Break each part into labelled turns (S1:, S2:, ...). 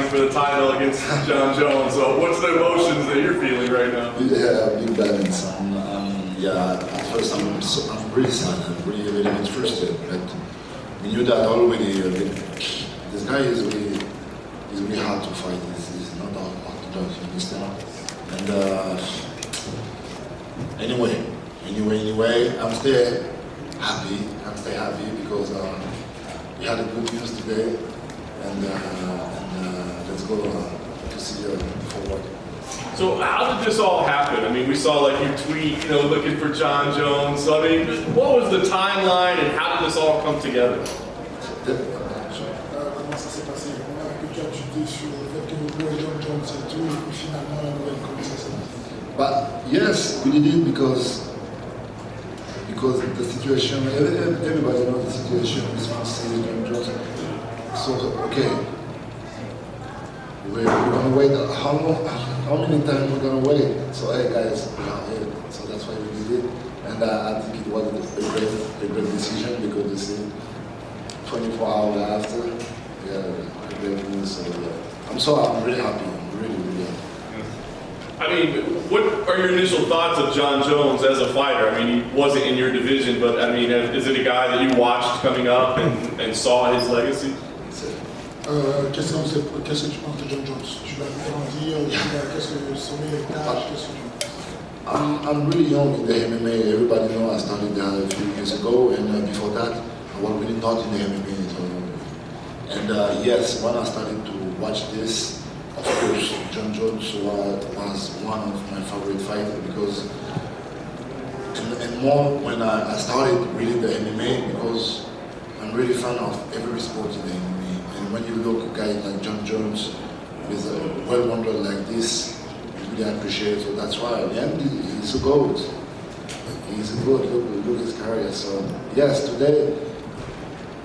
S1: fighting for the title against Jon Jones. So what's the emotions that you're feeling right now?
S2: Yeah, big balance. At first I'm really sad. I'm really very much frustrated. But we knew that already. This guy is really hard to fight. He's not hard to dodge, you understand? And anyway, I'm still happy. Because we had a good news today, and let's go to see forward.
S1: So how did this all happen? I mean, we saw like you tweet, looking for Jon Jones. So I mean, what was the timeline and how did this all come together?
S3: Comment ça s'est passé? On a que tu as chuté sur le fait que vous voulez Jon Jones et tout, et puis finalement la nouvelle comment ça s'est passé?
S2: But yes, we did it because the situation, everybody knows the situation is from Ciryl Gane. So okay, we're gonna wait. How many times we're gonna wait? So hey guys, we are here. So that's why we did it, and I think it was a great decision because you see, 24 hours after, we had a great news. So I'm really happy. I'm really happy.
S1: I mean, what are your initial thoughts of Jon Jones as a fighter? I mean, he wasn't in your division, but I mean, is it a guy that you watched coming up and saw his legacy?
S3: Qu'est-ce que tu penses de Jon Jones? Tu l'as vu grandir, qu'est-ce que son héritage,
S2: I'm really young in the MMA. Everybody knows I started there a few years ago, and before that, I was really not in the MMA. And yes, when I started to watch this, of course, Jon Jones was one of my favorite fighters because, and more when I started reading the MMA because I'm really fan of every sport in the MMA. And when you look at a guy like Jon Jones with a well-rounded like this, you really appreciate it. So that's why, and he's a GOAT. He's a GOAT. Look his career. So yes, today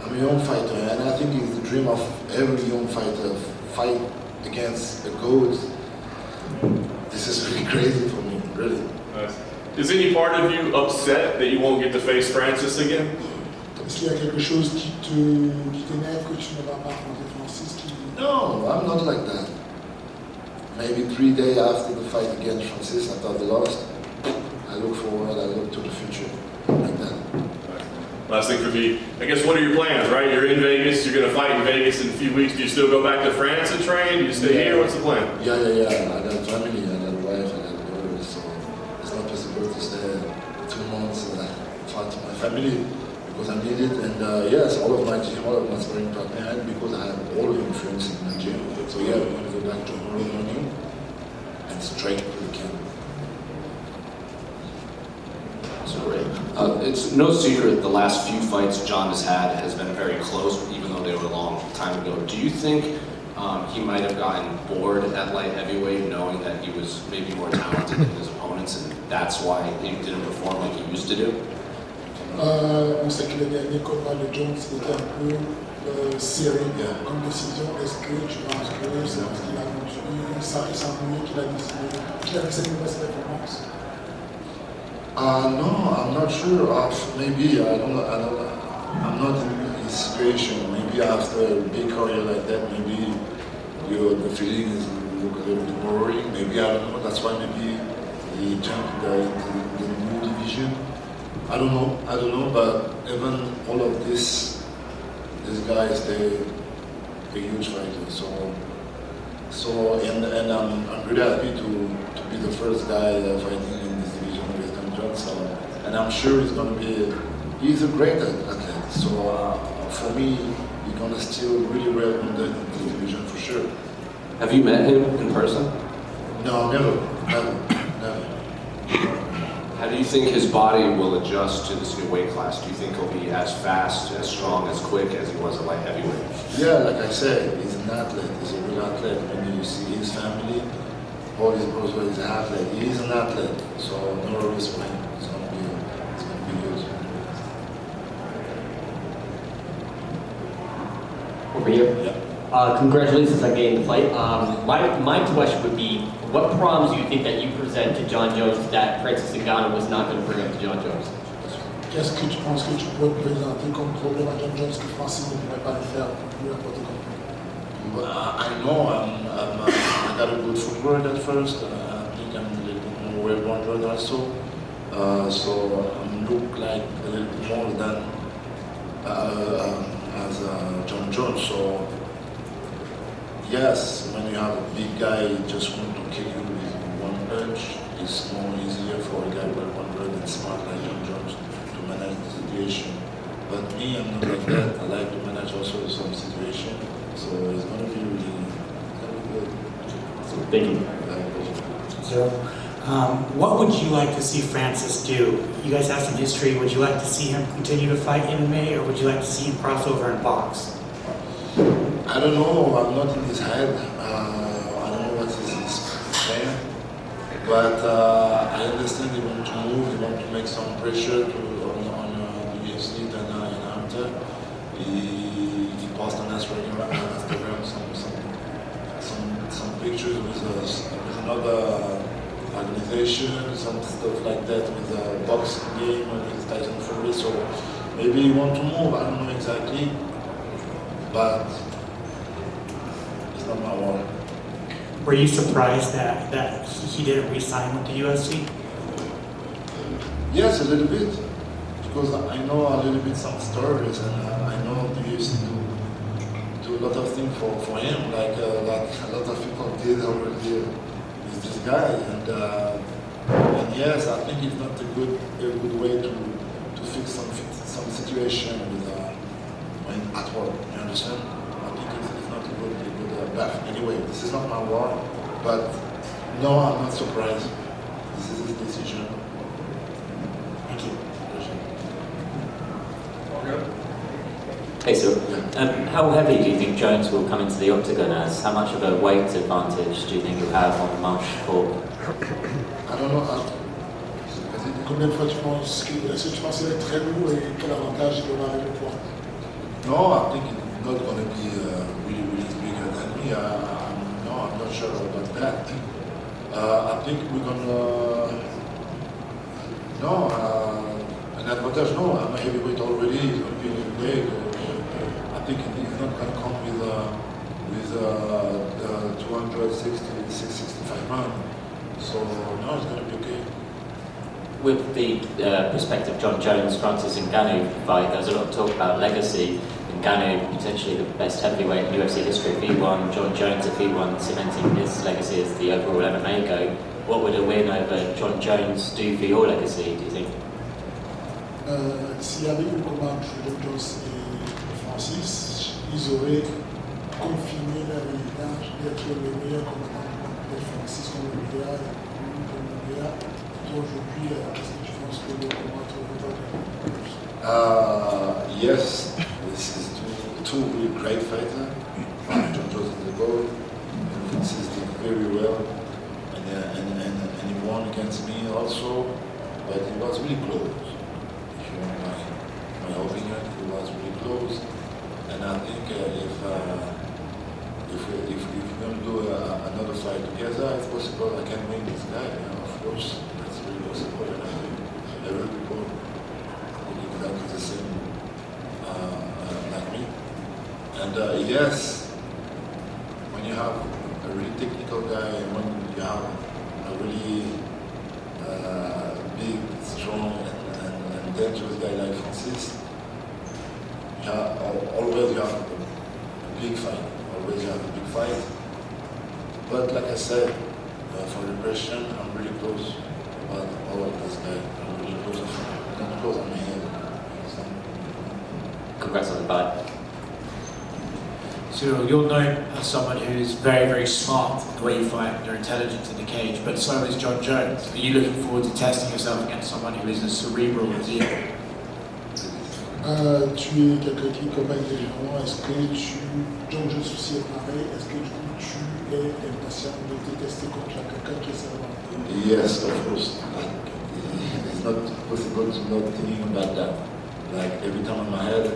S2: I'm a young fighter, and I think it's the dream of every young fighter fight against a GOAT. This is really crazy for me, really.
S1: Nice. Is any part of you upset that you won't get to face Francis again?
S3: Est-ce qu'il y a quelque chose qui t'énerve que tu ne vas pas affronter Francis?
S2: No, I'm not like that. Maybe 3 days after the fight against Francis, I thought they lost. I look forward, I look to the future, like that.
S1: Last thing for me, I guess, what are your plans, right? You're in Vegas, you're going to fight in Vegas in a few weeks. Do you still go back to France and train? Do you stay here? What's the plan?
S2: Yeah. I got family, I got wife, I got daughter, so it's not possible to stay 2 months and fight to my family because I need it. And yes, all of my gym, all of my sparring partner, and because I have all of my friends in my gym. So yeah, we're going to go back tomorrow morning and straight to the camp.
S4: Great. It's no secret the last few fights Jon has had has been very close, even though they were a long time ago. Do you think he might have gotten bored at light heavyweight, knowing that he was maybe more talented than his opponents, and that's why he didn't perform like he used to do?
S3: On sait que le dernier combat de Jones était un peu serré comme décision. Est-ce que tu penses que c'est parce qu'il a continué, ça fait mieux qu'il a décidé, qu'il a fait cette mauvaise performance?
S2: No, I'm not sure. Maybe I'm not in his situation. Maybe after a big career like that, maybe the feeling is look a little bit boring. Maybe I don't know. That's why maybe he jumped into the new division. I don't know. But even all of these guys, they're huge fighters. So and I'm really happy to be the first guy fighting in this division with Jon Jones. And I'm sure he's a great athlete. So for me, he's gonna still really well in the division for sure.
S4: Have you met him in person?
S2: No, never.
S4: How do you think his body will adjust to this new weight class? Do you think he'll be as fast, as strong, as quick as he was at light heavyweight?
S2: Yeah, like I said, he's an athlete. He's a real athlete. When you see his family, all his brothers, he's an athlete. He's an athlete. So no worries for him. It's gonna be good.
S5: Over here.
S2: Yeah.
S5: Congratulations on getting the fight. My question would be, what problems do you think that you present to Jon Jones that Francis Ngannou was not going to bring up to Jon Jones?
S3: Qu'est-ce que tu penses que tu peux te présenter comme problème à Jon Jones que Francis ne pourrait pas le faire, lui apporter comme problème?
S2: I know I got a good footwork at first. I think I'm a little bit more well-rounded also. So I look like a little bit more than as Jon Jones. So yes, when you have a big guy just going to kill you with one punch, it's more easier for a guy well-rounded and smart like Jon Jones to manage the situation. But me, I'm not like that. I like to manage also some situation. So it's going to be really good.
S5: Thank you.
S6: So, what would you like to see Francis do? You guys have some history. Would you like to see him continue to fight MMA, or would you like to see him cross over and box?
S2: I don't know. I'm not in his head. I don't know what is his plan. But I understand he wants to move. He wants to make some pressure on the UFC and after. He posted on Instagram some pictures with another organization, some stuff like that, with a boxing game with Tyson Fury. So maybe he want to move. I don't know exactly, but it's not my war.
S6: Were you surprised that he didn't re-sign with the UFC?
S2: Yes, a little bit, because I know a little bit some stories, and I know the UFC do a lot of things for him, like a lot of people did already with this guy, and yes, I think it's not a good way to fix some situation with when at work. You understand? I think it's not a good path. Anyway, this is not my war, but no, I'm not surprised. This is his decision.
S6: Thank you.
S5: Hey, so
S2: Yeah.
S5: how heavy do you think Jones will come into the octagon as? How much of a weight advantage do you think he'll have on the march court?
S2: I don't know.
S3: Combien de fois tu penses est-ce que tu penses qu'il va être très lourd et quel avantage il aura avec le poids?
S2: No, I think it's not going to be really bigger than me. No, I'm not sure about that. I think we're going to... No, an advantage, no. I'm a heavyweight already. He's going to be a big. I think he's not going to come with 260, 665 pounds. So, no, it's going to be okay.
S5: With the prospective Jon Jones, Francis Ngannou fight, there's a lot of talk about legacy. Ngannou, potentially the best heavyweight in UFC history, if he won. Jon Jones, if he won, cementing his legacy as the overall MMA GOAT. What would a win over Jon Jones do for your legacy, do you think?
S3: S'il y avait eu le combat entre Jon Jones et Francis, ils auraient confirmé leur héritage d'être le meilleur combattant du monde. Et Francis comme le meilleur, et lui comme le meilleur. Aujourd'hui, qu'est-ce que tu penses que le combat entre
S2: Yes, this is two really great fighters. Jon Jones is the goal, and Francis did very well, and he won against me also, but it was really close. If you want my opinion, it was really close, and I think if we're going to do another fight together, if possible, I can win this guy. Of course, that's really possible, and I think every people believe that is the same like me. And yes, when you have a really technical guy and when you have a really big, strong, and dangerous guy like Francis, always you have a big fight. Always you have a big fight. But like I said, for the question, I'm really close about all of this guy. I'm really close on my head.
S5: Congrats on the fight.
S7: Ciryl, you're known as someone who's very, very smart in the way you fight, your intelligence in the cage, but so is Jon Jones. Are you looking forward to testing yourself against someone who is as cerebral as you?
S3: Tu es quelqu'un qui combat intelligemment. Est-ce que Jon Jones aussi est pareil? Est-ce que tu es impatient de te tester contre quelqu'un qui est cerveau?
S2: Yes, of course. It's not possible to not think about that. Like every time in my head,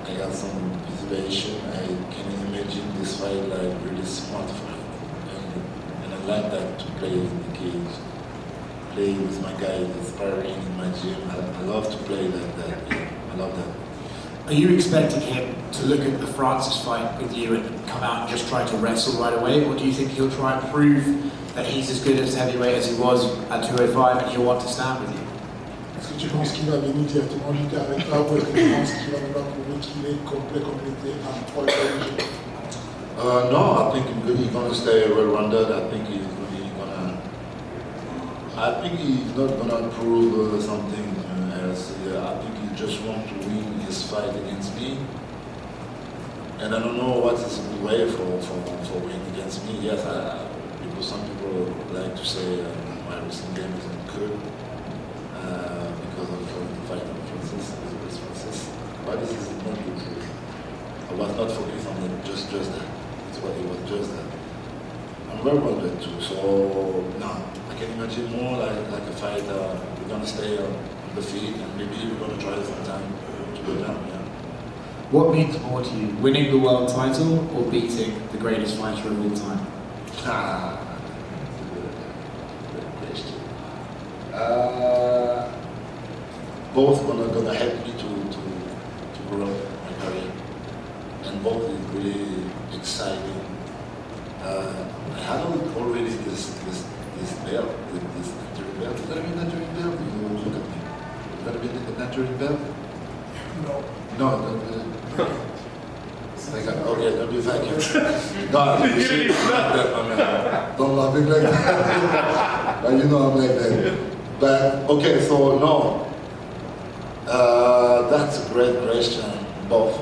S2: I got some visualization. I can imagine this fight like really smart fight, and I like that to play in the cage, play with my guys, sparring in my gym. I love to play like that. Yeah, I love that.
S7: Are you expecting him to look at the Francis fight with you and come out and just try to wrestle right away, or do you think he'll try and prove that he's as good as heavyweight as he was at 205 and he'll want to stand with you?
S3: Est-ce que tu penses qu'il va venir directement lutter avec toi ou est-ce que tu penses qu'il va nous prouver qu'il est complété à 3
S2: No, I think he's gonna stay well-rounded. I think he's really gonna. I think he's not gonna prove something else. I think he just wants to win his fight against me. And I don't know what is a good way for winning against me. Yes, because some people like to say my recent game isn't good because of the fight of Francis. But this is not good. I was not focused on it, just that. But it was just that. I'm very well done too. So now I can imagine more like a fight. We're gonna stay on the feet and maybe we're gonna try sometime to go down. Yeah.
S7: What means more to you, winning the world title or beating the greatest fighter of all time?
S2: Good question. Both gonna help me to grow my career, and both is really exciting. I had already this belt, this natural belt. Is that a natural belt? You look at me. Is that a natural belt?
S3: No.
S2: No. Okay, don't be thank you. No, you see, don't laugh like that. But you know I'm like that. But okay, so no. That's a great question. Both.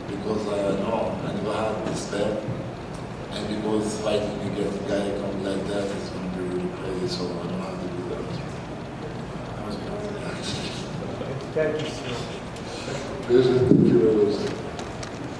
S2: Because no, I never had this belt, and because fighting against a guy come like that is going to be really crazy. So I don't have to do that.
S3: Thank you, sir.
S2: Thank you very much.